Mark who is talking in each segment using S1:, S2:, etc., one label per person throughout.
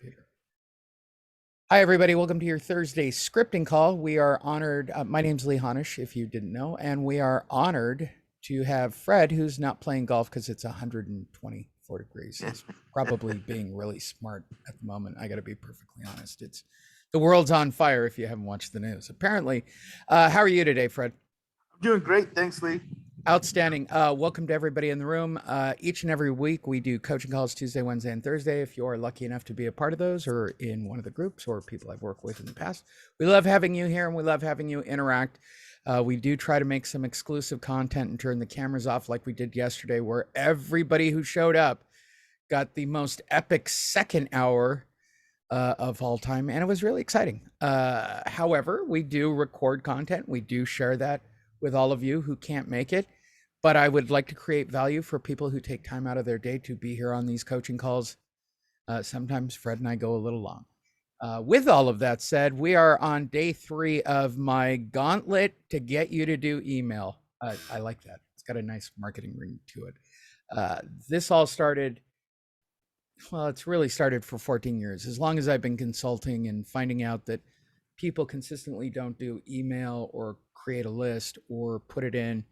S1: Peter. Hi, everybody. Welcome to your Thursday scripting call. We are honored. My name's Lee Honish, if you didn't know, and we are honored to have Fred, who's not playing golf because it's 124 degrees. He's probably being really smart at the moment. I got to be perfectly honest. The world's on fire if you haven't watched the news. Apparently, how are you today, Fred?
S2: I'm doing great. Thanks, Lee.
S1: Outstanding. Welcome to everybody in the room. Each and every week, we do coaching calls Tuesday, Wednesday, and Thursday. If you are lucky enough to be a part of those or in one of the groups or people I've worked with in the past, we love having you here and we love having you interact. We do try to make some exclusive content and turn the cameras off like we did yesterday, where everybody who showed up got the most epic second hour of all time. And it was really exciting. However, we do record content. We do share that with all of you who can't make it. But I would like to create value for people who take time out of their day to be here on these coaching calls. Sometimes Fred and I go a little long. With all of that said, we are on day 3 of my gauntlet to get you to do email. I like that. It's got a nice marketing ring to it. This all started, well, it's really started for 14 years. As long as I've been consulting and finding out that people consistently don't do email or create a list or put it in.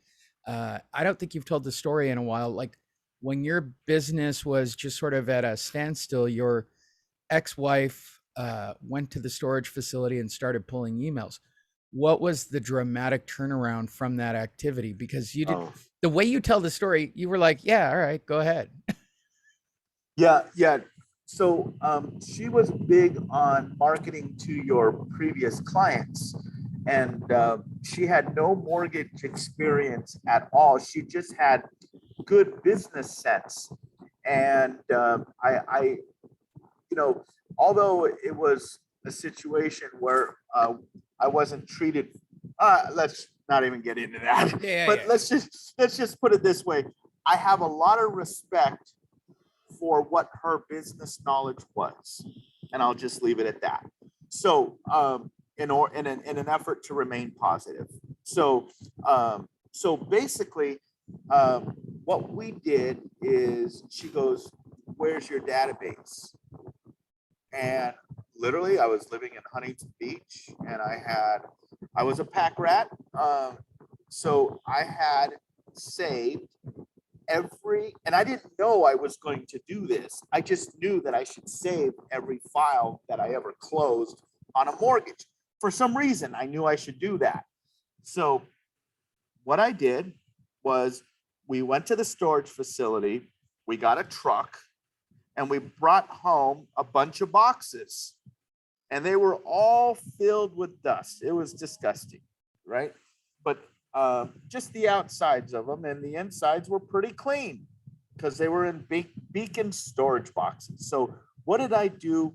S1: I don't think you've told the story in a while. Like when your business was just sort of at a standstill, your ex-wife went to the storage facility and started pulling emails. What was the dramatic turnaround from that activity? Because you did the way you tell the story, you were like, yeah, all right, go ahead.
S2: Yeah. So she was big on marketing to your previous clients, and she had no mortgage experience at all. She just had good business sense, and although it was a situation where I wasn't treated. Let's not even get into that. But let's just put it this way: I have a lot of respect for what her business knowledge was, and I'll just leave it at that. So, in an effort to remain positive. So basically, what we did is she goes, "Where's your database?" And literally, I was living in Huntington Beach, and I was a pack rat, so I had saved and I didn't know I was going to do this. I just knew that I should save every file that I ever closed on a mortgage. For some reason, I knew I should do that. So what I did was we went to the storage facility, we got a truck, and we brought home a bunch of boxes. And they were all filled with dust. It was disgusting, right? But just the outsides of them, and the insides were pretty clean because they were in Beacon storage boxes. So what did I do?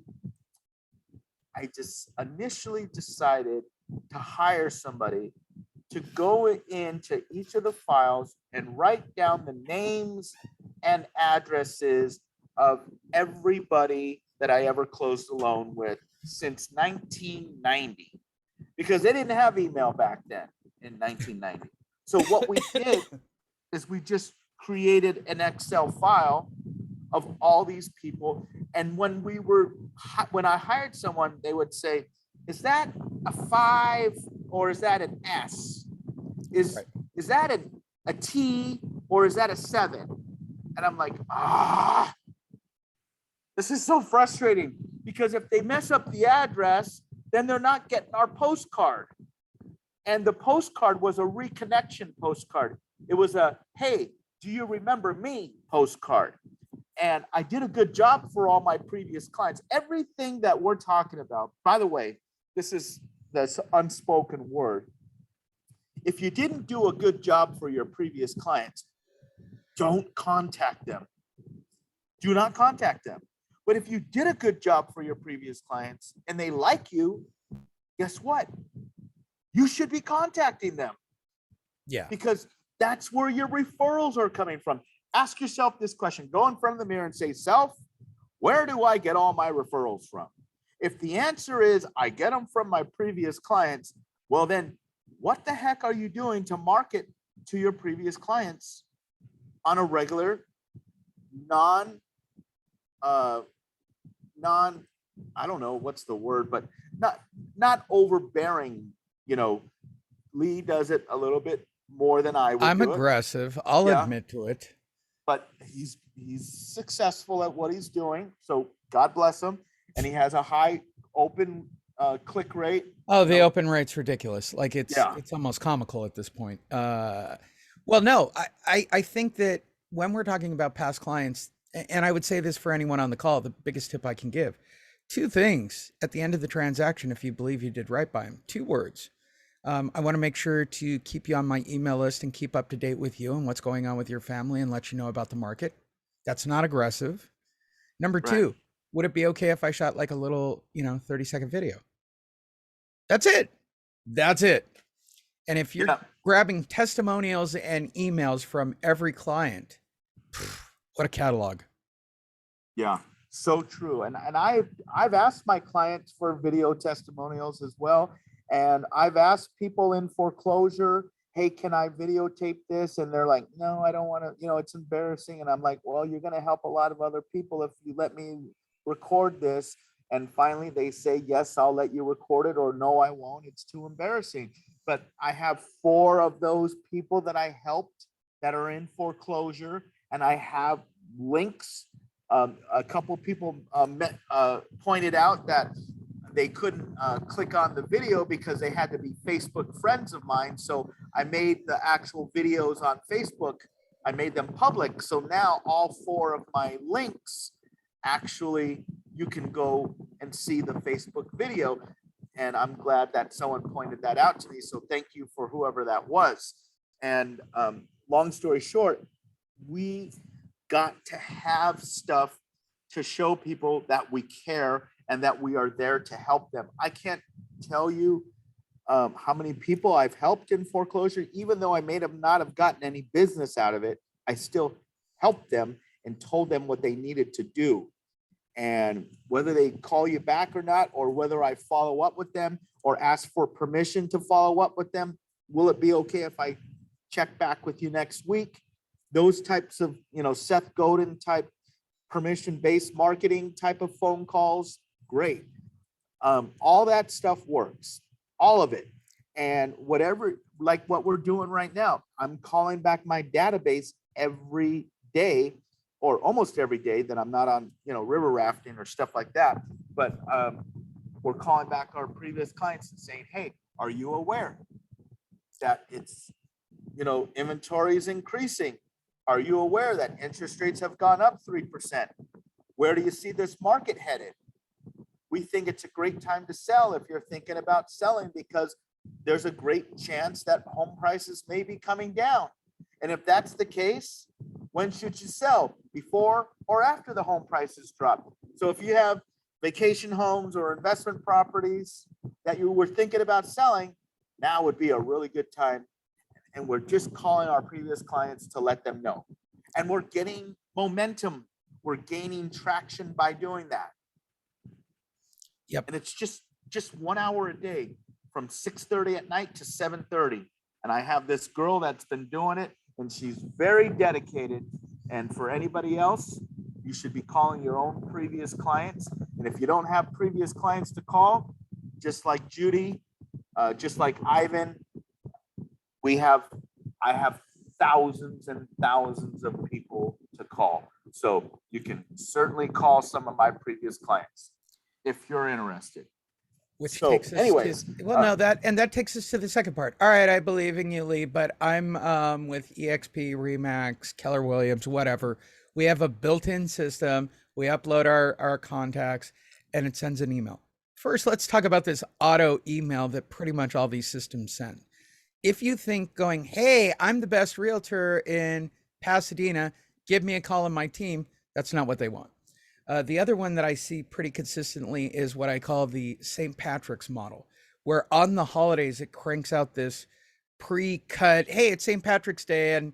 S2: I just initially decided to hire somebody to go into each of the files and write down the names and addresses of everybody that I ever closed a loan with since 1990, because they didn't have email back then in 1990. So what we did is we just created an Excel file of all these people. And when I hired someone, they would say, "Is that a 5 or is that an S? Is that a T or is that a 7?" And I'm like, this is so frustrating, because if they mess up the address, then they're not getting our postcard. And the postcard was a reconnection postcard. It was a, "Hey, do you remember me?" postcard. And I did a good job for all my previous clients. Everything that we're talking about, by the way, this is this unspoken word. If you didn't do a good job for your previous clients, don't contact them. Do not contact them. But if you did a good job for your previous clients and they like you, guess what? You should be contacting them.
S1: Yeah.
S2: Because that's where your referrals are coming from. Ask yourself this question. Go in front of the mirror and say, "Self, where do I get all my referrals from?" If the answer is, "I get them from my previous clients," well, then what the heck are you doing to market to your previous clients on a regular, non I don't know what's the word, but not overbearing. You know, Lee does it a little bit more than I would
S1: I'm
S2: do it.
S1: aggressive. I'll
S2: Yeah,
S1: admit to it.
S2: but he's successful at what he's doing. So God bless him, and he has a high open click rate.
S1: Oh,
S2: You
S1: the
S2: know,
S1: open rate's ridiculous. Like
S2: yeah,
S1: it's almost comical at this point. Well, no, I think that when we're talking about past clients, and I would say this for anyone on the call, the biggest tip I can give, two things at the end of the transaction, if you believe you did right by them, two words. I want to make sure to keep you on my email list and keep up to date with you and what's going on with your family and let you know about the market. That's not aggressive. Number
S2: right,
S1: two, would it be okay if I shot like a little, 30-second video? That's it. That's it. And if you're
S2: yeah,
S1: grabbing testimonials and emails from every client, what a catalog.
S2: yeah. So true. And I've asked my clients for video testimonials as well. And I've asked people in foreclosure, hey, can I videotape this? And they're like, no, I don't want to, it's embarrassing. And I'm like, well, you're going to help a lot of other people if you let me record this. And finally they say, yes, I'll let you record it, or no, I won't. It's too embarrassing. But I have 4 of those people that I helped that are in foreclosure, and I have links. A couple people pointed out that they couldn't click on the video because they had to be Facebook friends of mine. So I made the actual videos on Facebook. I made them public. So now all 4 of my links, actually, you can go and see the Facebook video. And I'm glad that someone pointed that out to me. So thank you for whoever that was. And long story short, we got to have stuff to show people that we care and that we are there to help them. I can't tell you how many people I've helped in foreclosure. Even though I may have not have gotten any business out of it, I still helped them and told them what they needed to do. And whether they call you back or not, or whether I follow up with them or ask for permission to follow up with them, will it be okay if I check back with you next week? Those types of, Seth Godin type permission-based marketing type of phone calls, great. All that stuff works, all of it. And whatever, like what we're doing right now, I'm calling back my database every day, or almost every day that I'm not on, river rafting or stuff like that. But we're calling back our previous clients and saying, hey, are you aware that it's, inventory is increasing? Are you aware that interest rates have gone up 3%? Where do you see this market headed? We think it's a great time to sell if you're thinking about selling, because there's a great chance that home prices may be coming down. And if that's the case, when should you sell? Before or after the home prices drop? So if you have vacation homes or investment properties that you were thinking about selling, now would be a really good time. And we're just calling our previous clients to let them know. And we're getting momentum. We're gaining traction by doing that.
S1: Yep.
S2: And it's just 1 hour a day from 6:30 at night to 7:30. And I have this girl that's been doing it, and she's very dedicated. And for anybody else, you should be calling your own previous clients. And if you don't have previous clients to call, just like Judy, just like Ivan, I have thousands and thousands of people to call. So you can certainly call some of my previous clients if you're interested.
S1: Which
S2: So
S1: takes us to,
S2: anyways,
S1: well, no, that takes us to the second part. All right, I believe in you, Lee, but I'm with EXP, Remax, Keller Williams, whatever. We have a built-in system. We upload our contacts, and it sends an email. First, let's talk about this auto email that pretty much all these systems send. If you think going, hey, I'm the best realtor in Pasadena, give me a call on my team, that's not what they want. The other one that I see pretty consistently is what I call the St. Patrick's model, where on the holidays it cranks out this pre-cut, hey, it's St. Patrick's Day and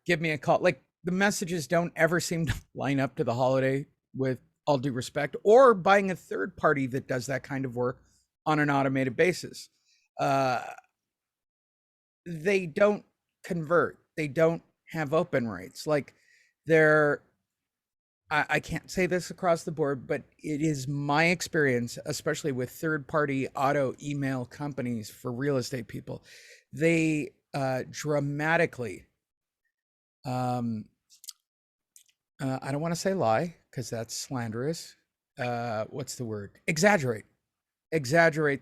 S1: give me a call. Like the messages don't ever seem to line up to the holiday, with all due respect, or buying a third party that does that kind of work on an automated basis. Uh, they don't convert. They don't have open rates. Like they're I can't say this across the board, but it is my experience, especially with third party auto email companies for real estate people. They dramatically, um, I don't want to say lie because that's slanderous. What's the word? Exaggerate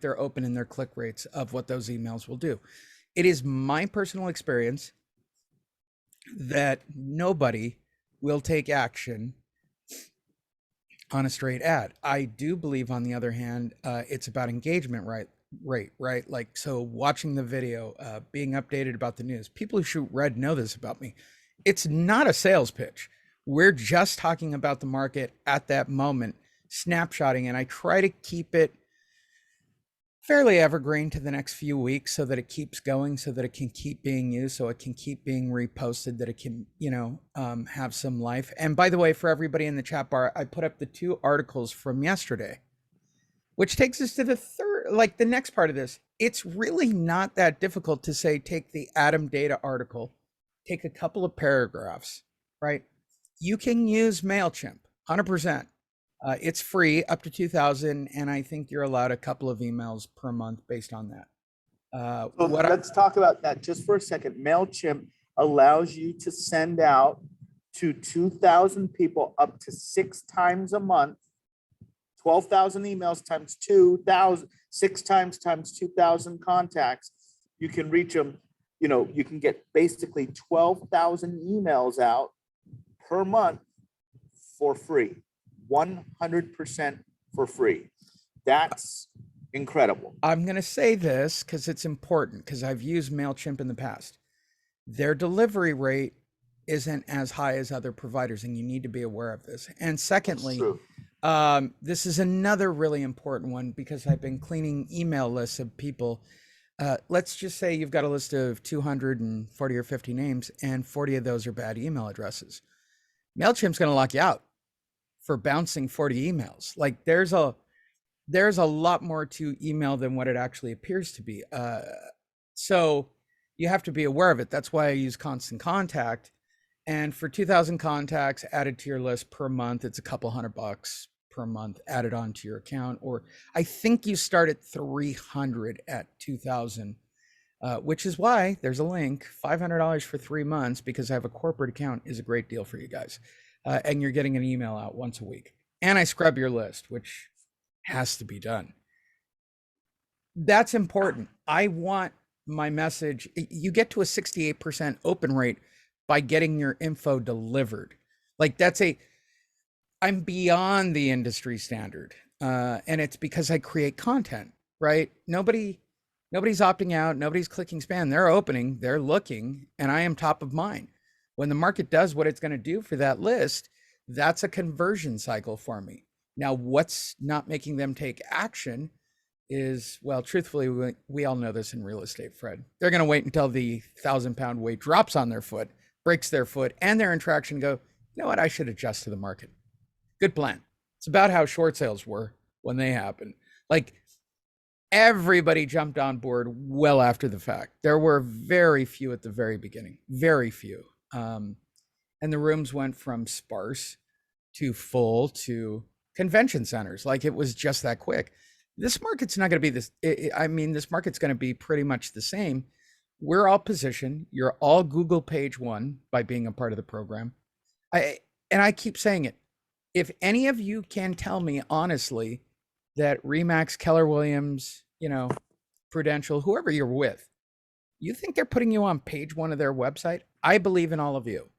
S1: their open and their click rates of what those emails will do. It is my personal experience that nobody will take action on a straight ad. I do believe, on the other hand, it's about engagement rate, right? Like, so watching the video, being updated about the news. People who shoot red know this about me. It's not a sales pitch. We're just talking about the market at that moment, snapshotting, and I try to keep it fairly evergreen to the next few weeks so that it keeps going, so that it can keep being used, so it can keep being reposted, that it can, have some life. And by the way, for everybody in the chat bar, I put up the 2 articles from yesterday, which takes us to the third, like the next part of this. It's really not that difficult to say, take the Atom Data article, take a couple of paragraphs, right? You can use MailChimp 100%. It's free up to 2,000, and I think you're allowed a couple of emails per month based on that.
S2: So let's talk about that just for a second. MailChimp allows you to send out to 2,000 people up to 6 times a month, 12,000 emails times 2,000, 6 times 2,000 contacts. You can reach them, you can get basically 12,000 emails out per month for free. 100% for free. That's incredible.
S1: I'm going to say this because it's important, because I've used MailChimp in the past. Their delivery rate isn't as high as other providers, and you need to be aware of this. And secondly, this is another really important one, because I've been cleaning email lists of people. Let's just say you've got a list of 240 or 50 names, and 40 of those are bad email addresses. MailChimp's going to lock you out for bouncing 40 emails. Like, there's a lot more to email than what it actually appears to be. So you have to be aware of it. That's why I use Constant Contact. And for 2,000 contacts added to your list per month, it's a couple $100 per month added onto your account. Or I think you start at 300 at 2,000, which is why there's a link. $500 for 3 months, because I have a corporate account, is a great deal for you guys. And you're getting an email out once a week. And I scrub your list, which has to be done. That's important. I want my message. You get to a 68% open rate by getting your info delivered. Like, I'm beyond the industry standard. And it's because I create content, right? Nobody's opting out. Nobody's clicking spam. They're opening, they're looking, and I am top of mind. When the market does what it's going to do for that list, that's a conversion cycle for me. Now, what's not making them take action is, well, truthfully, we all know this in real estate, Fred. They're going to wait until the 1,000-pound weight drops on their foot, breaks their foot, and they're in traction, and go, you know what, I should adjust to the market. Good plan. It's about how short sales were when they happened. Like, everybody jumped on board well after the fact. There were very few at the very beginning, very few. And the rooms went from sparse to full to convention centers. Like, it was just that quick. This market's not going to be this. This market's going to be pretty much the same. We're all positioned. You're all Google page 1 by being a part of the program. I keep saying it. If any of you can tell me honestly that Remax, Keller Williams, Prudential, whoever you're with, you think they're putting you on page 1 of their website? I believe in all of you.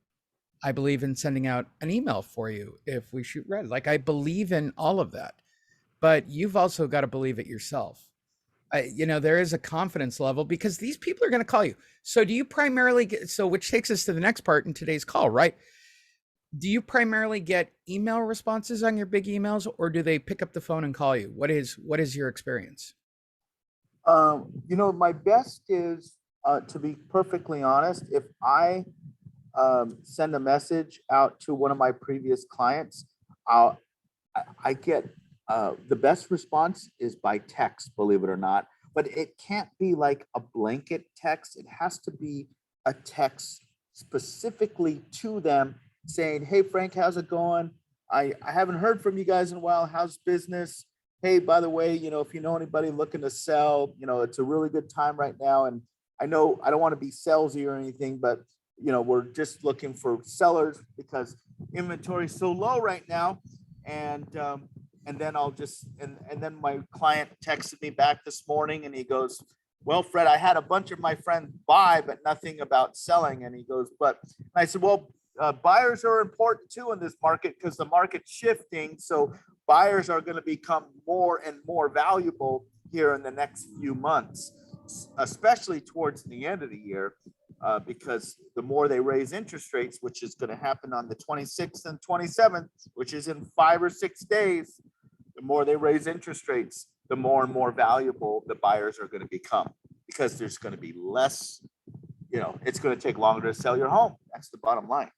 S1: I believe in sending out an email for you if we shoot red. Like, I believe in all of that, but you've also got to believe it yourself. There is a confidence level, because these people are going to call you. So do you primarily which takes us to the next part in today's call, right? Do you primarily get email responses on your big emails, or do they pick up the phone and call you? What is your experience?
S2: My best is, to be perfectly honest, if I send a message out to one of my previous clients, I get the best response is by text, believe it or not. But it can't be like a blanket text. It has to be a text specifically to them saying, hey, Frank, how's it going? I haven't heard from you guys in a while. How's business? Hey, by the way, if you know anybody looking to sell, it's a really good time right now. And I know I don't want to be salesy or anything, but we're just looking for sellers because inventory is so low right now. And then and then my client texted me back this morning and he goes, well, Fred, I had a bunch of my friends buy, but nothing about selling. And he goes, but I said, well, buyers are important too in this market because the market's shifting. So buyers are going to become more and more valuable here in the next few months, especially towards the end of the year, because the more they raise interest rates, which is going to happen on the 26th and 27th, which is in 5 or 6 days, the more they raise interest rates, the more and more valuable the buyers are going to become because there's going to be less, it's going to take longer to sell your home. That's the bottom line,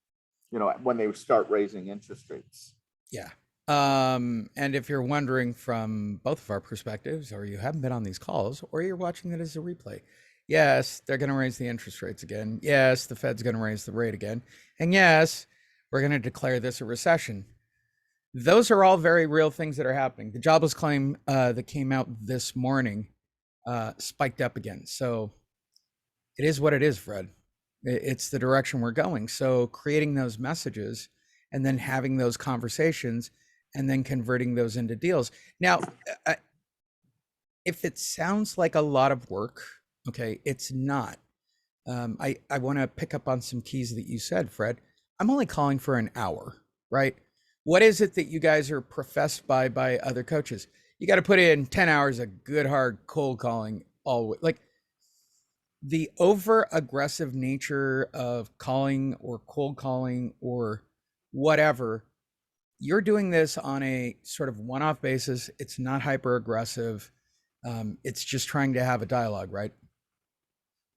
S2: when they start raising interest rates.
S1: Yeah. And if you're wondering from both of our perspectives, or you haven't been on these calls, or you're watching it as a replay, yes, they're going to raise the interest rates again. Yes, the Fed's going to raise the rate again. And yes, we're going to declare this a recession. Those are all very real things that are happening. The jobless claim that came out this morning spiked up again. So it is what it is, Fred. It's the direction we're going. So creating those messages and then having those conversations and then converting those into deals. Now, if it sounds like a lot of work, okay, it's not. I want to pick up on some keys that you said, Fred. I'm only calling for an hour, right? What is it that you guys are professed by other coaches? You got to put in 10 hours of good, hard cold calling always. Like the over aggressive nature of calling or cold calling or whatever, you're doing this on a sort of one-off basis. It's not hyper aggressive. It's just trying to have a dialogue, right?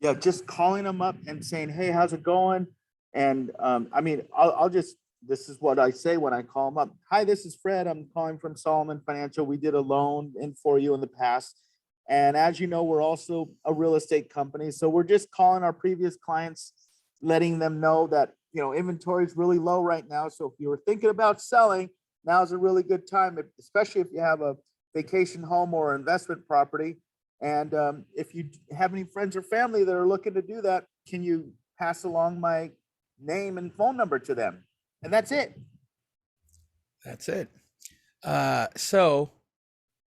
S2: Yeah, just calling them up and saying, hey, how's it going? And I'll just, this is what I say when I call them up. Hi, this is Fred. I'm calling from Solomon Financial. We did a loan in for you in the past. And as you know, we're also a real estate company. So we're just calling our previous clients, letting them know that, inventory is really low right now. So if you were thinking about selling, now is a really good time, especially if you have a vacation home or investment property. And if you have any friends or family that are looking to do that, can you pass along my name and phone number to them? And that's it.
S1: That's it. So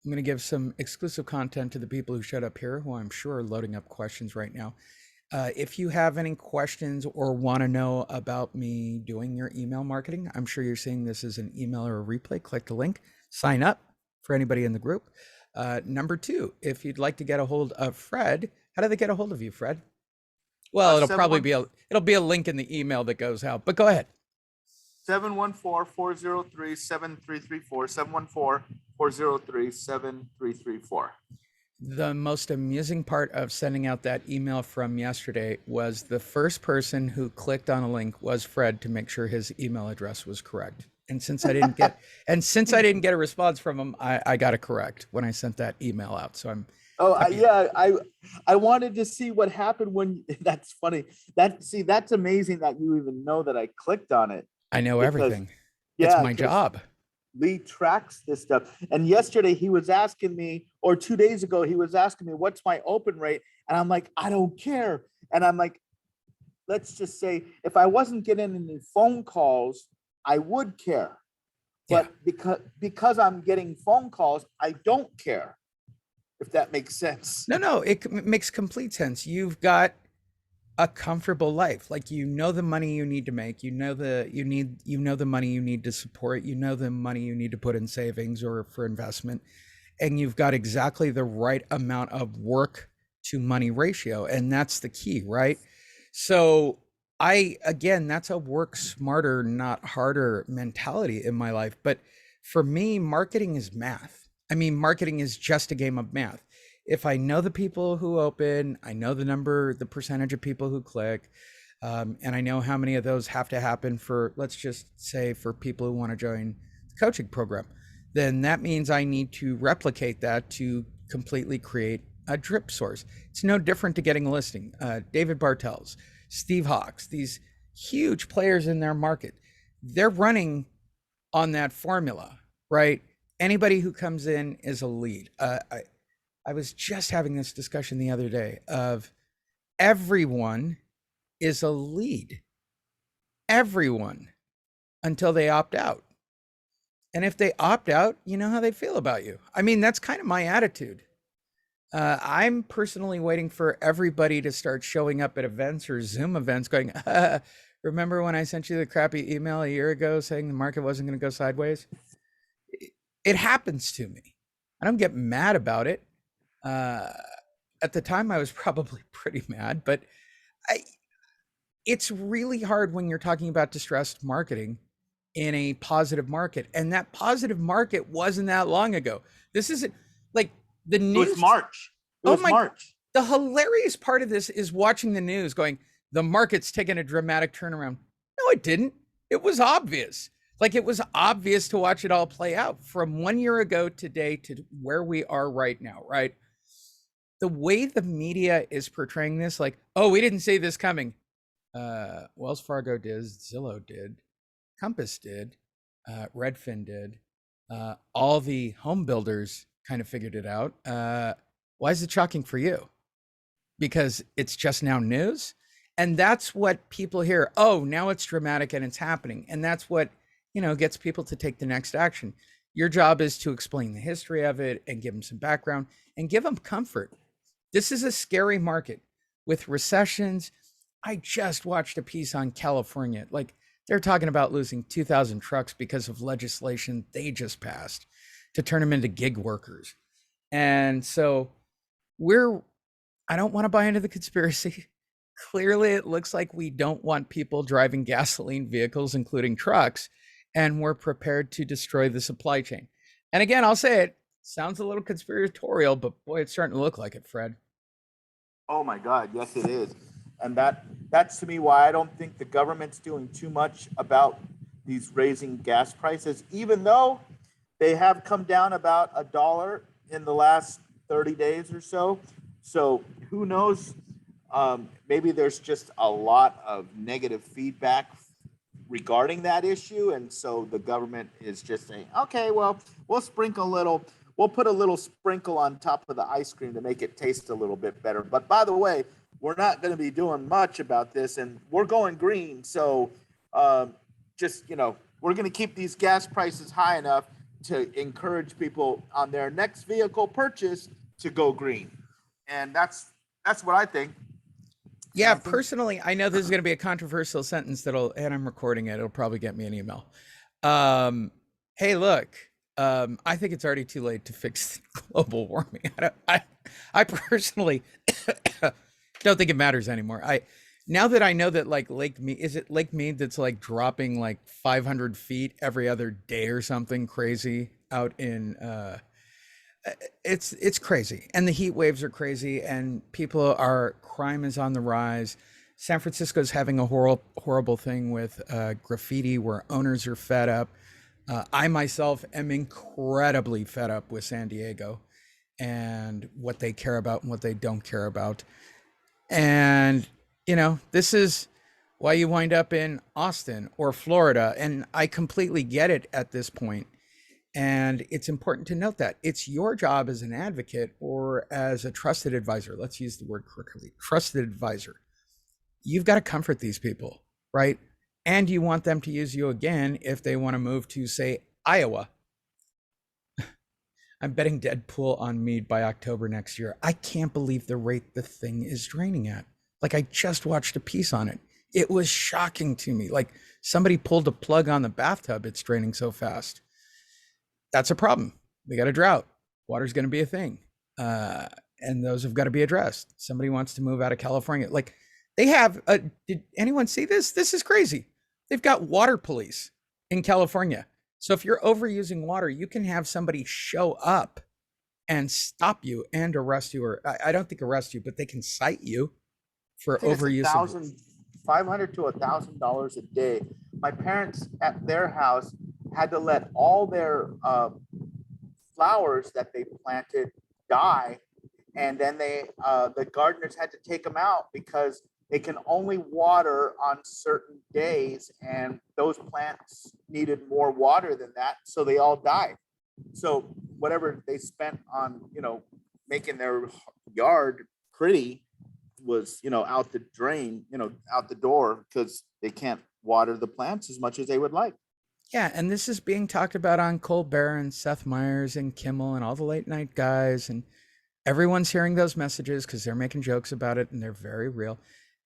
S1: I'm going to give some exclusive content to the people who showed up here, who I'm sure are loading up questions right now. If you have any questions or want to know about me doing your email marketing, I'm sure you're seeing this as an email or a replay. Click the link, sign up for anybody in the group. Number 2, if you'd like to get a hold of Fred, how do they get a hold of you, Fred? Well, it'll probably be a link in the email that goes out, but go ahead.
S2: 714-403-7334, 714-403-7334.
S1: The most amusing part of sending out that email from yesterday was the first person who clicked on a link was Fred to make sure his email address was correct. And since I didn't get a response from him, I got it correct when I sent that email out. So I'm
S2: I wanted to see what happened when that's funny. That's amazing that you even know that I clicked on it.
S1: I know everything. It's my job.
S2: Lee tracks this stuff. And yesterday he was asking me, or 2 days ago, he was asking me, what's my open rate? And I'm like, I don't care. And I'm like, let's just say if I wasn't getting any phone calls, I would care. But because I'm getting phone calls, I don't care. If that makes sense.
S1: No, it makes complete sense. You've got a comfortable life. Like, the money you need to make, the money you need to support, the money you need to put in savings or for investment. And you've got exactly the right amount of work to money ratio. And that's the key, right? So that's a work smarter, not harder mentality in my life. But for me, marketing is math. Marketing is just a game of math. If I know the people who open, I know the percentage of people who click, and I know how many of those have to happen for, let's just say, for people who want to join the coaching program, then that means I need to replicate that to completely create a drip source. It's no different to getting a listing. David Bartels, Steve Hawks, these huge players in their market, they're running on that formula, right? Anybody who comes in is a lead. I was just having this discussion the other day of everyone is a lead. Everyone until they opt out. And if they opt out, you know how they feel about you. I mean, that's kind of my attitude. I'm personally waiting for everybody to start showing up at events or Zoom events going, remember when I sent you the crappy email a year ago saying the market wasn't going to go sideways? It happens to me. I don't get mad about it. Uh, at the time, I was probably pretty mad, but I, it's really hard when you're talking about distressed marketing in a positive market. And that positive market wasn't that long ago. This isn't like the
S2: It was
S1: news.
S2: March. It
S1: Oh
S2: was
S1: my,
S2: March.
S1: the hilarious part of this is watching the news going, the market's taken a dramatic turnaround. No, it didn't. It was obvious. Like it was obvious to watch it all play out from 1 year ago today to where we are right now, right? The way the media is portraying this, like, oh, we didn't see this coming. Wells Fargo did, Zillow did, Compass did, Redfin did. All the home builders kind of figured it out. Why is it shocking for you? Because it's just now news. And that's what people hear. Oh, now it's dramatic and it's happening. And that's what, gets people to take the next action. Your job is to explain the history of it and give them some background and give them comfort. This is a scary market with recessions. I just watched a piece on California. Like they're talking about losing 2,000 trucks because of legislation they just passed to turn them into gig workers. And so we're, I don't want to buy into the conspiracy. Clearly, it looks like we don't want people driving gasoline vehicles, including trucks, and we're prepared to destroy the supply chain. And again, I'll say it sounds a little conspiratorial, but boy, it's starting to look like it, Fred.
S2: Oh my God, yes it is. And that's to me why I don't think the government's doing too much about these raising gas prices, even though they have come down about $1 in the last 30 days or so. So who knows? Maybe there's just a lot of negative feedback regarding that issue. And so the government is just saying, okay, well, we'll put a little sprinkle on top of the ice cream to make it taste a little bit better. But by the way, we're not going to be doing much about this and we're going green. So we're going to keep these gas prices high enough to encourage people on their next vehicle purchase to go green. And that's what I think.
S1: Yeah, personally, I know this is going to be a controversial sentence and I'm recording it. It'll probably get me an email. Hey, look, I think it's already too late to fix global warming. I personally don't think it matters anymore. Now that I know that like is it Lake Mead that's like dropping like 500 feet every other day or something crazy out in, it's crazy, and the heat waves are crazy, and crime is on the rise. San Francisco's having a horrible thing with graffiti where owners are fed up. I myself am incredibly fed up with San Diego and what they care about and what they don't care about. And this is why you wind up in Austin or Florida, and I completely get it at this point. And it's important to note that it's your job as an advocate or as a trusted advisor. Let's use the word correctly, trusted advisor. You've got to comfort these people, right? And you want them to use you again if they want to move to, say, Iowa. I'm betting Deadpool on Mead by October next year. I can't believe the rate the thing is draining at. Like, I just watched a piece on it. It was shocking to me. Like, somebody pulled a plug on the bathtub. It's draining so fast. That's a problem. We got a drought. Water's going to be a thing. And those have got to be addressed. Somebody wants to move out of California. Like they have, did anyone see this? This is crazy. They've got water police in California. So if you're overusing water, you can have somebody show up and stop you and arrest you, or I don't think arrest you, but they can cite you for overuse.
S2: $500 to $1,000 a day. My parents at their house had to let all their flowers that they planted die, and then the gardeners had to take them out because they can only water on certain days, and those plants needed more water than that, so they all died. So whatever they spent on, making their yard pretty was, out the drain, out the door, because they can't water the plants as much as they would like.
S1: Yeah, and this is being talked about on Colbert and Seth Meyers and Kimmel and all the late night guys, and everyone's hearing those messages because they're making jokes about it and they're very real.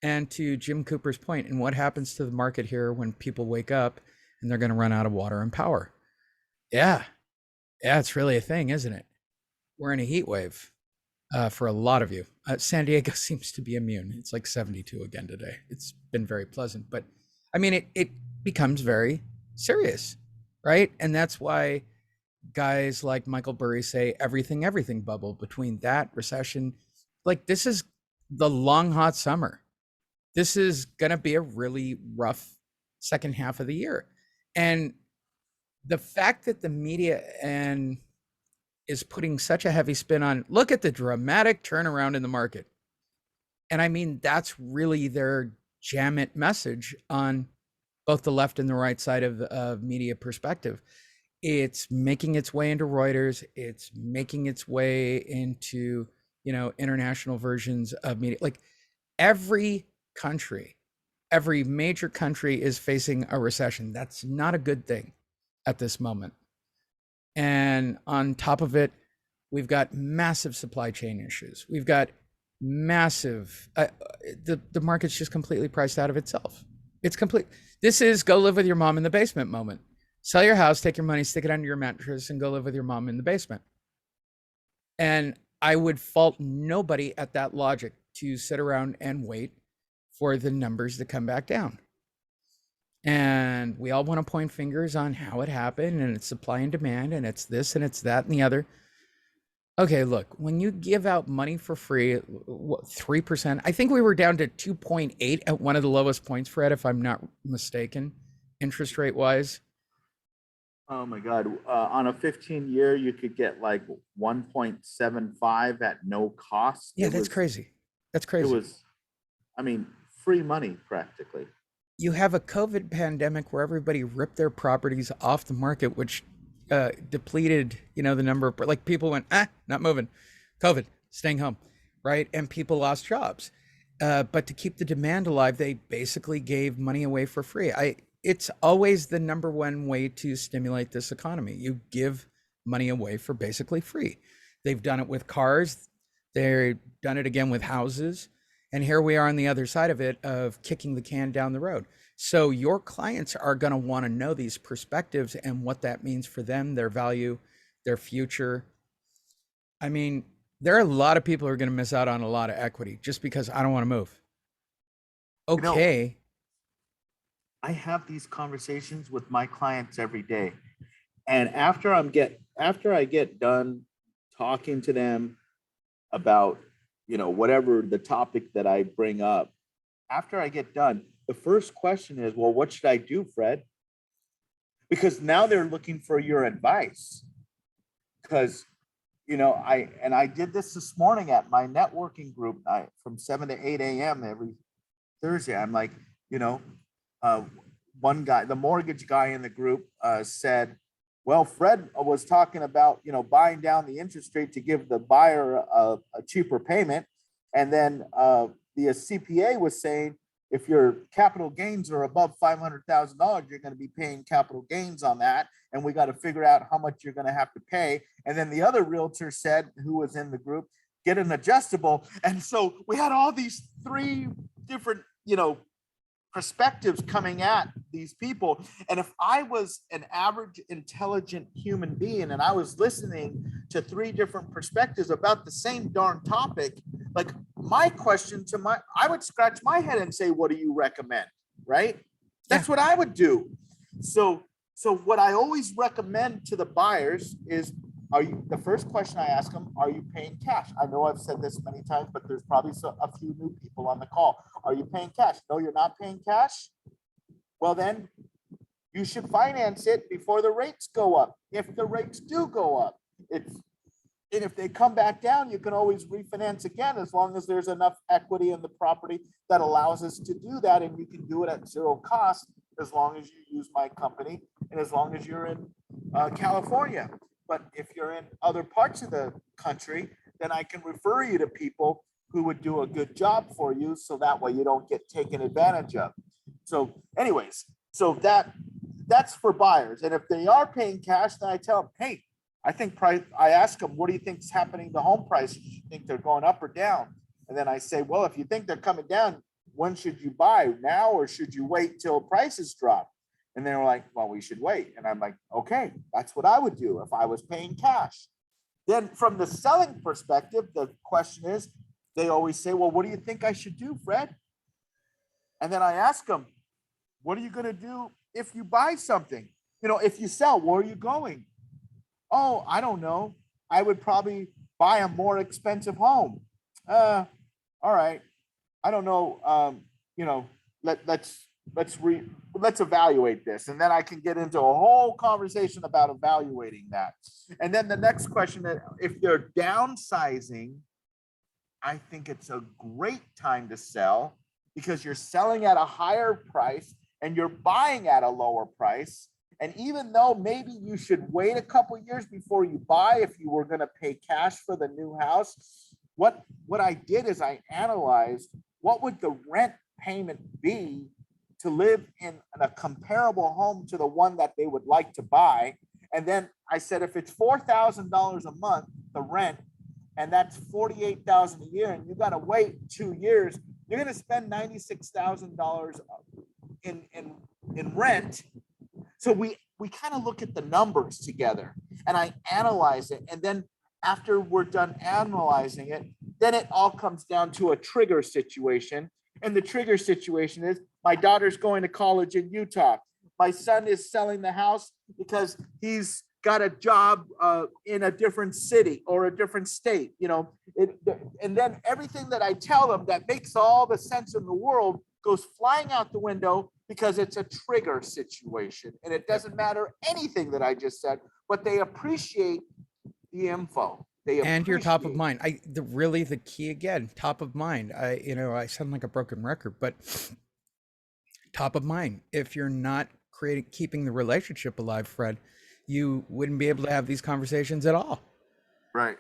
S1: And to Jim Cooper's point, and what happens to the market here when people wake up and they're going to run out of water and power? Yeah, yeah, it's really a thing, isn't it? We're in a heat wave for a lot of you. San Diego seems to be immune. It's like 72 again today. It's been very pleasant, but I mean, it becomes very serious, right? And that's why guys like Michael Burry say everything bubble. Between that recession, like, this is the long hot summer. This is going to be a really rough second half of the year. And the fact that the media and is putting such a heavy spin on, look at the dramatic turnaround in the market. And I mean, that's really their jam it message on both the left and the right side of media perspective. It's making its way into Reuters. It's making its way into, international versions of media. Like, every country, every major country is facing a recession. That's not a good thing at this moment. And on top of it, we've got massive supply chain issues. We've got massive, the market's just completely priced out of itself. It's complete. This is go live with your mom in the basement moment. Sell your house, take your money, stick it under your mattress, and go live with your mom in the basement. And I would fault nobody at that logic to sit around and wait for the numbers to come back down. And we all want to point fingers on how it happened, and it's supply and demand, and it's this and it's that and the other. Okay, look, when you give out money for free, 3%, I think we were down to 2.8 at one of the lowest points, Fred, if I'm not mistaken, interest rate wise.
S2: Oh my God. On a 15-year, you could get like 1.75 at no cost.
S1: Yeah, that's crazy. That's crazy.
S2: It was, I mean, free money practically.
S1: You have a COVID pandemic where everybody ripped their properties off the market, which depleted, the number of, like, people went, not moving, COVID, staying home, right? And people lost jobs. But to keep the demand alive, they basically gave money away for free. It's always the number one way to stimulate this economy. You give money away for basically free. They've done it with cars. They've done it again with houses. And here we are on the other side of it, of kicking the can down the road. So your clients are going to want to know these perspectives and what that means for them, their value, their future. I mean, there are a lot of people who are going to miss out on a lot of equity just because I don't want to move. Okay.
S2: I have these conversations with my clients every day. And after I get done talking to them about, whatever the topic that I bring up, after I get done, the first question is, well, what should I do, Fred? Because now they're looking for your advice. Because, I did this morning at my networking group from 7 to 8 a.m. every Thursday. I'm like, one guy, the mortgage guy in the group said, well, Fred was talking about, buying down the interest rate to give the buyer a cheaper payment. And then the CPA was saying, if your capital gains are above $500,000, you're going to be paying capital gains on that. And we got to figure out how much you're going to have to pay. And then the other realtor said, who was in the group, get an adjustable. And so we had all these three different, perspectives coming at these people. And if I was an average intelligent human being and I was listening to three different perspectives about the same darn topic, like, my question I would scratch my head and say, what do you recommend? Right? That's what I would do. So what I always recommend to the buyers is, the first question I ask them, are you paying cash? I know I've said this many times, but there's probably a few new people on the call. Are you paying cash? No, you're not paying cash? Well, then you should finance it before the rates go up. If the rates do go up, and if they come back down, you can always refinance again, as long as there's enough equity in the property that allows us to do that. And you can do it at zero cost, as long as you use my company and as long as you're in California. But if you're in other parts of the country, then I can refer you to people who would do a good job for you, so that way you don't get taken advantage of. So anyways, so that's for buyers. And if they are paying cash, then I tell them, hey, I think price, I ask them, what do you think is happening to home prices? You think they're going up or down? And then I say, well, if you think they're coming down, when should you buy, now or should you wait till prices drop? And they were like, well, we should wait. And I'm like, okay, that's what I would do if I was paying cash. Then from the selling perspective, the question is, they always say, well, what do you think I should do, Fred? And then I ask them, what are you going to do if you buy something? You know, if you sell, where are you going? Oh, I don't know. I would probably buy a more expensive home. All right. I don't know. You know, let's evaluate this, and then I can get into a whole conversation about evaluating that. And then the next question, that if they're downsizing, I think it's a great time to sell, because you're selling at a higher price and you're buying at a lower price. And even though maybe you should wait a couple years before you buy, if you were going to pay cash for the new house, what I did is I analyzed what would the rent payment be to live in a comparable home to the one that they would like to buy. And then I said, if it's $4,000 a month, the rent, and that's $48,000 a year, and you got to wait 2 years, you're going to spend $96,000 in rent. So we kind of look at the numbers together, and I analyze it. And then after we're done analyzing it, then it all comes down to a trigger situation. And the trigger situation is, my daughter's going to college in Utah. My son is selling the house because he's got a job in a different city or a different state, you know. And then everything that I tell them that makes all the sense in the world goes flying out the window, because it's a trigger situation, and it doesn't matter anything that I just said, but they appreciate the info.
S1: And you're top of mind. Really the key again, top of mind. I sound like a broken record, but top of mind. If you're not keeping the relationship alive, Fred, you wouldn't be able to have these conversations at all.
S2: Right.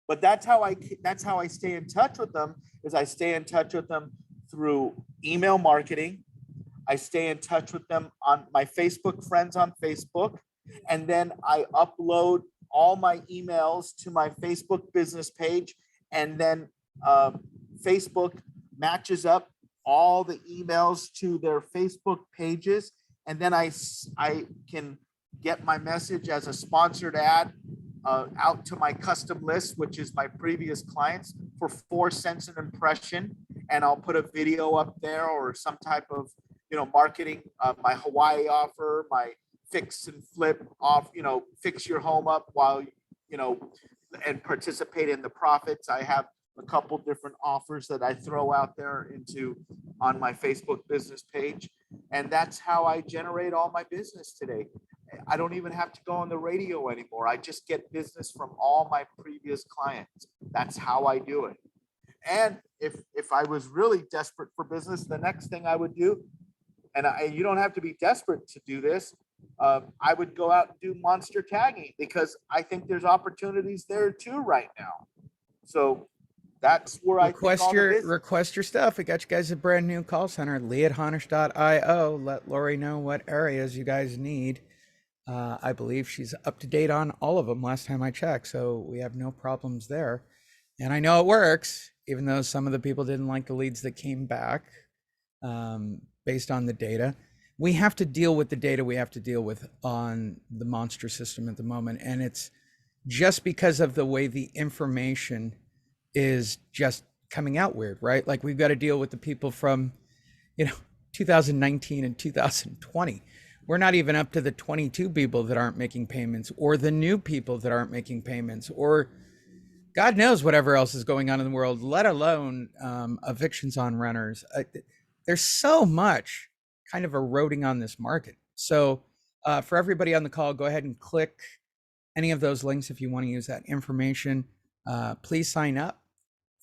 S2: But that's how I stay in touch with them, is I stay in touch with them through email marketing. I stay in touch with them on my Facebook friends on Facebook. And then I upload all my emails to my Facebook business page. And then Facebook matches up all the emails to their Facebook pages. And then I can get my message as a sponsored ad out to my custom list, which is my previous clients, for 4 cents an impression. And I'll put a video up there, or some type of, marketing, my Hawaii offer, my fix and flip off, fix your home up while, and participate in the profits. I have a couple different offers that I throw out there on my Facebook business page. And that's how I generate all my business today. I don't even have to go on the radio anymore. I just get business from all my previous clients. That's how I do it. And if I was really desperate for business, the next thing I would do, and you don't have to be desperate to do this, I would go out and do monster tagging, because I think there's opportunities there too right now. So that's where
S1: request your stuff. We got you guys a brand new call center, lee@honors.io. Let Lori know what areas you guys need. I believe she's up to date on all of them last time I checked, so we have no problems there. And I know it works, even though some of the people didn't like the leads that came back based on the data. We have to deal with the data we have to deal with on the monster system at the moment. And it's just because of the way the information is just coming out weird, right? Like, we've got to deal with the people from, 2019 and 2020. We're not even up to the 22 people that aren't making payments, or the new people that aren't making payments, or God knows whatever else is going on in the world, let alone evictions on renters. There's so much kind of eroding on this market. So for everybody on the call, go ahead and click any of those links if you want to use that information. Please sign up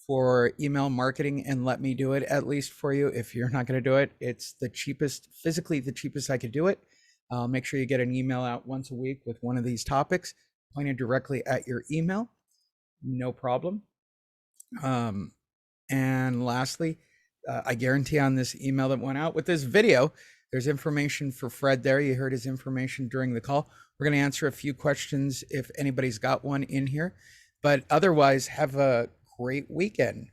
S1: for email marketing and let me do it, at least for you. If you're not going to do it, it's the cheapest, physically the cheapest I could do it. Make sure you get an email out once a week with one of these topics pointed directly at your email. No problem. And lastly, I guarantee on this email that went out with this video, there's information for Fred there. You heard his information during the call. We're going to answer a few questions if anybody's got one in here. But otherwise, have a great weekend.